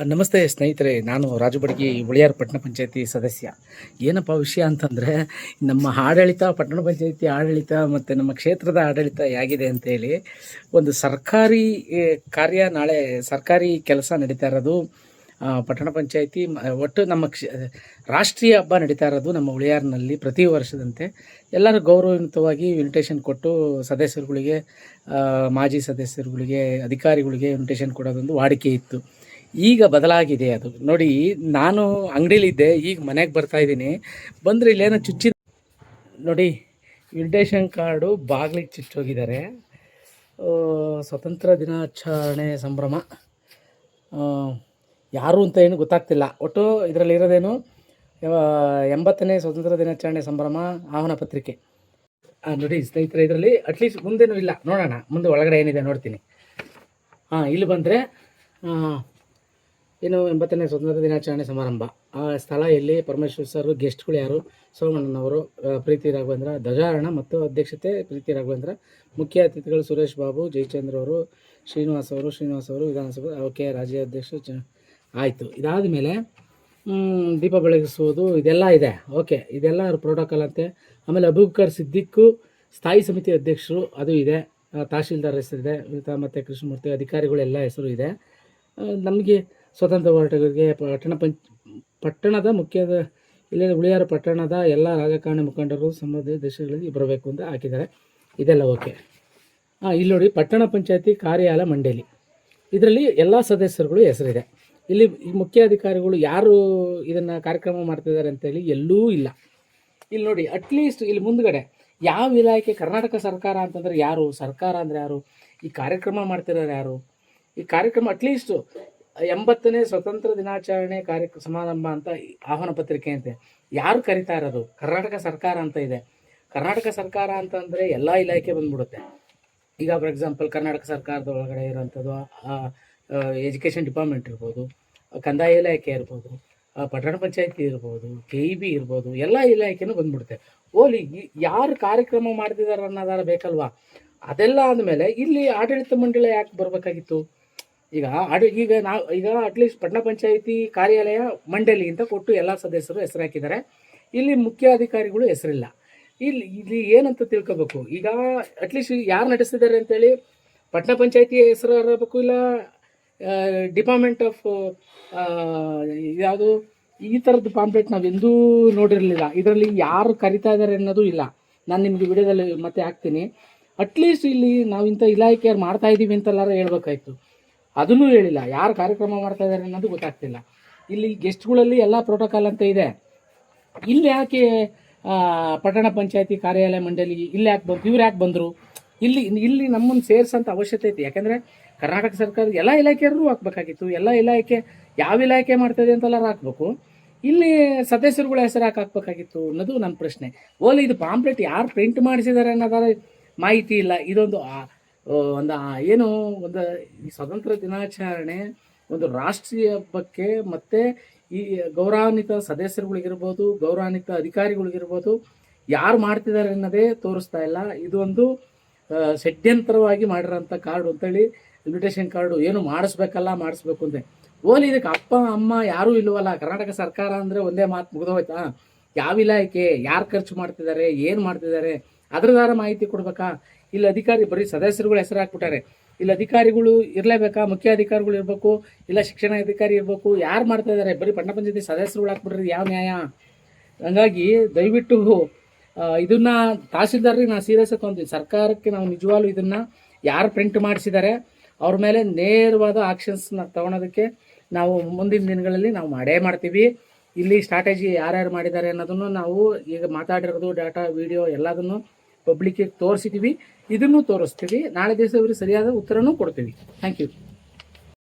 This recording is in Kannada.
ನಮಸ್ತೆ ಸ್ನೇಹಿತರೆ, ನಾನು ರಾಜು ಬಡಗಿ, ಉಳಿಯಾರ್ ಪಟ್ಟಣ ಪಂಚಾಯತಿ ಸದಸ್ಯ. ಏನಪ್ಪ ವಿಷಯ ಅಂತಂದರೆ, ನಮ್ಮ ಆಡಳಿತ, ಪಟ್ಟಣ ಪಂಚಾಯತಿ ಆಡಳಿತ ಮತ್ತು ನಮ್ಮ ಕ್ಷೇತ್ರದ ಆಡಳಿತ ಹೇಗಿದೆ ಅಂತೇಳಿ ಒಂದು ಸರ್ಕಾರಿ ಕಾರ್ಯ, ನಾಳೆ ಸರ್ಕಾರಿ ಕೆಲಸ ನಡೀತಾ ಇರೋದು ಪಟ್ಟಣ ಪಂಚಾಯತಿ ಒಟ್ಟು ನಮ್ಮ ರಾಷ್ಟ್ರೀಯ ಹಬ್ಬ ನಡೀತಾ ಇರೋದು ನಮ್ಮ ಉಳಿಯಾರ್ನಲ್ಲಿ. ಪ್ರತಿ ವರ್ಷದಂತೆ ಎಲ್ಲರೂ ಗೌರವಯುತವಾಗಿ ಇನ್ವಿಟೇಷನ್ ಕೊಟ್ಟು ಸದಸ್ಯರುಗಳಿಗೆ, ಮಾಜಿ ಸದಸ್ಯರುಗಳಿಗೆ, ಅಧಿಕಾರಿಗಳಿಗೆ ಇನ್ವಿಟೇಷನ್ ಕೊಡೋದೊಂದು ವಾಡಿಕೆ ಇತ್ತು. ಈಗ ಬದಲಾಗಿದೆ ಅದು. ನೋಡಿ, ನಾನು ಅಂಗಡಿಲಿದ್ದೆ, ಈಗ ಮನೆಗೆ ಬರ್ತಾಯಿದ್ದೀನಿ. ಬಂದರೆ ಇಲ್ಲೇನೋ ಚುಚ್ಚಿದ ನೋಡಿ, ಇನ್ವಿಟೇಷನ್ ಕಾರ್ಡು ಬಾಗಿಲಿಗೆ ಚುಚ್ಚೋಗಿದ್ದಾರೆ. ಸ್ವತಂತ್ರ ದಿನಾಚರಣೆ ಸಂಭ್ರಮ, ಯಾರು ಅಂತ ಏನು ಗೊತ್ತಾಗ್ತಿಲ್ಲ. ಒಟ್ಟು ಇದರಲ್ಲಿ ಇರೋದೇನು 80ನೇ ಸ್ವತಂತ್ರ ದಿನಾಚರಣೆ ಸಂಭ್ರಮ ಆಹ್ವಾನ ಪತ್ರಿಕೆ. ನೋಡಿ ಸ್ನೇಹಿತರೆ, ಇದರಲ್ಲಿ ಅಟ್ಲೀಸ್ಟ್ ಮುಂದೇನೂ ಇಲ್ಲ, ನೋಡೋಣ ಮುಂದೆ ಒಳಗಡೆ ಏನಿದೆ ನೋಡ್ತೀನಿ. ಇಲ್ಲಿ ಬಂದರೆ ಏನು 80ನೇ ಸ್ವತಂತ್ರ ದಿನಾಚರಣೆ ಸಮಾರಂಭ. ಆ ಸ್ಥಳ ಎಲ್ಲಿ, ಪರಮೇಶ್ವರ್ ಸರ್, ಗೆಸ್ಟ್ಗಳು ಯಾರು, ಸೋಮಣ್ಣನವರು, ಪ್ರೀತಿ ರಾಘವೇಂದ್ರ, ಧ್ವಜಾರೋಹಣ ಮತ್ತು ಅಧ್ಯಕ್ಷತೆ ಪ್ರೀತಿ ರಾಘವೇಂದ್ರ, ಮುಖ್ಯ ಅತಿಥಿಗಳು ಸುರೇಶ್ ಬಾಬು, ಜಯಚಂದ್ರ ಅವರು, ಶ್ರೀನಿವಾಸ್ ಅವರು ವಿಧಾನಸಭೆ ಓಕೆ, ರಾಜ್ಯಾಧ್ಯಕ್ಷ ಆಯಿತು. ಇದಾದ ಮೇಲೆ ದೀಪ ಬೆಳಗಿಸುವುದು ಇದೆಲ್ಲ ಇದೆ. ಓಕೆ, ಇದೆಲ್ಲ ಪ್ರೋಟೋಕಾಲ್ ಅಂತೆ. ಆಮೇಲೆ ಅಬೂಬಕರ್ ಸಿದ್ದಿಕ್ಕು ಸ್ಥಾಯಿ ಸಮಿತಿ ಅಧ್ಯಕ್ಷರು, ಅದು ಇದೆ. ತಹಶೀಲ್ದಾರ್ ಹೆಸರಿದೆ ಮತ್ತು ಕೃಷ್ಣಮೂರ್ತಿ ಅಧಿಕಾರಿಗಳೆಲ್ಲ ಹೆಸರು ಇದೆ. ನಮಗೆ ಸ್ವತಂತ್ರ ಹೋರಾಟಗಾರರಿಗೆ ಪಟ್ಟಣದ ಮುಖ್ಯದ ಇಲ್ಲೇ ಉಳಿಯಾರ ಪಟ್ಟಣದ ಎಲ್ಲ ರಾಜಕಾರಣಿ ಮುಖಂಡರು ಸಂಬಂಧಿತ ದೇಶಗಳಿಗೆ ಬರಬೇಕು ಅಂತ ಹಾಕಿದ್ದಾರೆ. ಇದೆಲ್ಲ ಓಕೆ. ಇಲ್ಲಿ ನೋಡಿ, ಪಟ್ಟಣ ಪಂಚಾಯತಿ ಕಾರ್ಯಾಲಯ ಮಂಡಳಿ, ಇದರಲ್ಲಿ ಎಲ್ಲ ಸದಸ್ಯರುಗಳು ಹೆಸರಿದೆ. ಇಲ್ಲಿ ಈ ಮುಖ್ಯ ಅಧಿಕಾರಿಗಳು ಯಾರು ಇದನ್ನು ಕಾರ್ಯಕ್ರಮ ಮಾಡ್ತಿದ್ದಾರೆ ಅಂತೇಳಿ ಎಲ್ಲೂ ಇಲ್ಲ. ಇಲ್ಲಿ ನೋಡಿ, ಅಟ್ಲೀಸ್ಟ್ ಇಲ್ಲಿ ಮುಂದ್ಗಡೆ ಯಾವ ಇಲಾಖೆ, ಕರ್ನಾಟಕ ಸರ್ಕಾರ ಅಂತಂದರೆ ಯಾರು, ಸರ್ಕಾರ ಅಂದರೆ ಯಾರು, ಈ ಕಾರ್ಯಕ್ರಮ ಮಾಡ್ತಿರೋರು ಯಾರು, ಈ ಕಾರ್ಯಕ್ರಮ ಅಟ್ಲೀಸ್ಟು 80ನೇ ಸ್ವತಂತ್ರ ದಿನಾಚರಣೆ ಸಮಾರಂಭ ಅಂತ ಆಹ್ವಾನ ಪತ್ರಿಕೆ ಅಂತೆ ಯಾರು ಕರಿತಾ ಇರೋದು? ಕರ್ನಾಟಕ ಸರ್ಕಾರ ಅಂತ ಇದೆ. ಕರ್ನಾಟಕ ಸರ್ಕಾರ ಅಂತಂದರೆ ಎಲ್ಲ ಇಲಾಖೆ ಬಂದ್ಬಿಡುತ್ತೆ. ಈಗ ಫಾರ್ ಎಕ್ಸಾಂಪಲ್ ಕರ್ನಾಟಕ ಸರ್ಕಾರದ ಒಳಗಡೆ ಇರೋಂಥದ್ದು ಎಜುಕೇಷನ್ ಡಿಪಾರ್ಟ್ಮೆಂಟ್ ಇರ್ಬೋದು, ಕಂದಾಯ ಇಲಾಖೆ ಇರ್ಬೋದು, ಪಟ್ಟಣ ಪಂಚಾಯತಿ ಇರ್ಬೋದು, KEB ಇರ್ಬೋದು, ಎಲ್ಲ ಇಲಾಖೆನೂ ಬಂದ್ಬಿಡುತ್ತೆ. ಓಲಿ ಯಾರು ಕಾರ್ಯಕ್ರಮ ಮಾಡ್ತಿದ್ದಾರೆ ಅನ್ನೋದಾರ ಬೇಕಲ್ವಾ? ಅದೆಲ್ಲ ಆದಮೇಲೆ ಇಲ್ಲಿ ಆಡಳಿತ ಮಂಡಳಿ ಯಾಕೆ ಬರಬೇಕಾಗಿತ್ತು? ಈಗ ಅಟ್ಲೀಸ್ಟ್ ಪಟ್ಟಣ ಪಂಚಾಯತಿ ಕಾರ್ಯಾಲಯ ಮಂಡಳಿ ಅಂತ ಕೊಟ್ಟು ಎಲ್ಲ ಸದಸ್ಯರು ಹೆಸರು ಹಾಕಿದ್ದಾರೆ. ಇಲ್ಲಿ ಮುಖ್ಯ ಅಧಿಕಾರಿಗಳು ಹೆಸರಿಲ್ಲ. ಇಲ್ಲಿ ಏನಂತ ತಿಳ್ಕೊಬೇಕು. ಈಗ ಅಟ್ಲೀಸ್ಟ್ ಯಾರು ನಡೆಸ್ತಿದ್ದಾರೆ ಅಂತೇಳಿ ಪಟ್ಟಣ ಪಂಚಾಯತಿ ಹೆಸರು ಇರಬೇಕು, ಇಲ್ಲ ಡಿಪಾರ್ಟ್ಮೆಂಟ್ ಆಫ್ ಯಾವುದು, ಈ ಥರದ್ದು ಪಾಂಪ್ಲೆಟ್ ನಾವೆಂದೂ ನೋಡಿರಲಿಲ್ಲ. ಇದರಲ್ಲಿ ಯಾರು ಕರಿತಾ ಇದ್ದಾರೆ ಅನ್ನೋದು ಇಲ್ಲ. ನಾನು ನಿಮಗೆ ವಿಡಿಯೋದಲ್ಲಿ ಮತ್ತೆ ಹಾಕ್ತೀನಿ. ಅಟ್ಲೀಸ್ಟ್ ಇಲ್ಲಿ ನಾವು ಇಂಥ ಇಲಾಖೆ ಯಾರು ಮಾಡ್ತಾ ಇದ್ದೀವಿ ಅಂತೆಲ್ಲಾರ ಹೇಳ್ಬೇಕಾಯ್ತು. ಅದನ್ನೂ ಹೇಳಿಲ್ಲ. ಯಾರು ಕಾರ್ಯಕ್ರಮ ಮಾಡ್ತಾ ಇದ್ದಾರೆ ಅನ್ನೋದು ಗೊತ್ತಾಗ್ತಿಲ್ಲ. ಇಲ್ಲಿ ಗೆಸ್ಟ್ಗಳಲ್ಲಿ ಎಲ್ಲ ಪ್ರೋಟೋಕಾಲ್ ಅಂತ ಇದೆ. ಇಲ್ಲಿ ಯಾಕೆ ಪಟ್ಟಣ ಪಂಚಾಯತಿ ಕಾರ್ಯಾಲಯ ಮಂಡಳಿ ಇಲ್ಲಿ ಯಾಕೆ ಬಂತು, ಇವ್ರು ಯಾಕೆ ಬಂದರು? ಇಲ್ಲಿ ನಮ್ಮನ್ನು ಸೇರಿಸೋಂಥ ಅವಶ್ಯಕತೆ ಐತಿ. ಯಾಕೆಂದರೆ ಕರ್ನಾಟಕ ಸರ್ಕಾರದ ಎಲ್ಲ ಇಲಾಖೆಯವರು ಹಾಕ್ಬೇಕಾಗಿತ್ತು. ಎಲ್ಲ ಇಲಾಖೆ ಯಾವ ಇಲಾಖೆ ಮಾಡ್ತಾಯಿದೆ ಅಂತೆಲ್ಲರೂ ಹಾಕ್ಬೇಕು. ಇಲ್ಲಿ ಸದಸ್ಯರುಗಳ ಹೆಸರು ಹಾಕಬೇಕಾಗಿತ್ತು ಅನ್ನೋದು ನನ್ನ ಪ್ರಶ್ನೆ. ಓಲಿ ಇದು ಪಾಂಪ್ಲೆಟ್ ಯಾರು ಪ್ರಿಂಟ್ ಮಾಡಿಸಿದ್ದಾರೆ ಅನ್ನೋದಾರ ಮಾಹಿತಿ ಇಲ್ಲ. ಇದೊಂದು ಏನು ಈ ಸ್ವತಂತ್ರ ದಿನಾಚರಣೆ ಒಂದು ರಾಷ್ಟ್ರೀಯ ಹಬ್ಬಕ್ಕೆ ಮತ್ತು ಈ ಗೌರವಾನ್ವಿತ ಸದಸ್ಯರುಗಳಿಗಿರ್ಬೋದು, ಗೌರವಾನ್ವಿತ ಅಧಿಕಾರಿಗಳಿಗಿರ್ಬೋದು, ಯಾರು ಮಾಡ್ತಿದ್ದಾರೆ ಅನ್ನೋದೇ ತೋರಿಸ್ತಾ ಇಲ್ಲ. ಇದು ಒಂದು ಷಡ್ಯಂತ್ರವಾಗಿ ಮಾಡಿರೋಂಥ ಕಾರ್ಡು ಅಂತೇಳಿ, ಇನ್ವಿಟೇಷನ್ ಕಾರ್ಡು ಏನು ಮಾಡಿಸ್ಬೇಕು ಅಂತೆ. ಓಲಿ ಇದಕ್ಕೆ ಅಪ್ಪ ಅಮ್ಮ ಯಾರೂ ಇಲ್ವಲ್ಲ. ಕರ್ನಾಟಕ ಸರ್ಕಾರ ಅಂದರೆ ಒಂದೇ ಮಾತು ಮುಗಿದೋಯ್ತಾ? ಯಾವ ಇಲಾಖೆ, ಯಾರು ಖರ್ಚು ಮಾಡ್ತಿದ್ದಾರೆ, ಏನು ಮಾಡ್ತಿದ್ದಾರೆ, ಅದರದಾರ ಮಾಹಿತಿ ಕೊಡ್ಬೇಕಾ? ಇಲ್ಲಿ ಅಧಿಕಾರಿ ಬರೀ ಸದಸ್ಯರುಗಳು ಹೆಸರು ಹಾಕ್ಬಿಟ್ಟಾರೆ. ಇಲ್ಲಿ ಅಧಿಕಾರಿಗಳು ಇರಲೇಬೇಕಾ? ಮುಖ್ಯ ಅಧಿಕಾರಿಗಳು ಇರಬೇಕು, ಇಲ್ಲ ಶಿಕ್ಷಣ ಅಧಿಕಾರಿ ಇರಬೇಕು. ಯಾರು ಮಾಡ್ತಾ ಇದ್ದಾರೆ? ಬರೀ ಪಟ್ಟಣ ಪಂಚಾಯತಿ ಸದಸ್ಯರುಗಳು ಹಾಕ್ಬಿಟ್ರಿ, ಯಾವ ನ್ಯಾಯ? ಹಂಗಾಗಿ ದಯವಿಟ್ಟು ಇದನ್ನು ತಹಸೀಲ್ದಾರ್ರಿಗೆ ನಾನು ಸೀರಿಯಸ್ ತೊಗೊಂತೀವಿ. ಸರ್ಕಾರಕ್ಕೆ ನಾವು ನಿಜವಾಗ್ಲೂ ಇದನ್ನು ಯಾರು ಪ್ರಿಂಟ್ ಮಾಡಿಸಿದ್ದಾರೆ ಅವ್ರ ಮೇಲೆ ನೇರವಾದ ಆಕ್ಷನ್ಸ್ನ ತೊಗೊಳೋದಕ್ಕೆ ನಾವು ಮುಂದಿನ ದಿನಗಳಲ್ಲಿ ನಾವು ಮಾಡ್ತೀವಿ. ಇಲ್ಲಿ ಸ್ಟ್ರಾಟಜಿ ಯಾರ್ಯಾರು ಮಾಡಿದ್ದಾರೆ ಅನ್ನೋದನ್ನು ನಾವು ಈಗ ಮಾತಾಡಿರೋದು ಡಾಟಾ, ವಿಡಿಯೋ ಎಲ್ಲದನ್ನು ಪಬ್ಲಿಕ್ಕಿಗೆ ತೋರಿಸಿದ್ದೀವಿ. ಇದನ್ನು ತೋರಿಸ್ತೀವಿ. ನಾಳೆ ದಿವಸ ಇವ್ರಿಗೆ ಸರಿಯಾದ ಉತ್ತರನೂ ಕೊಡ್ತೀವಿ. Thank you.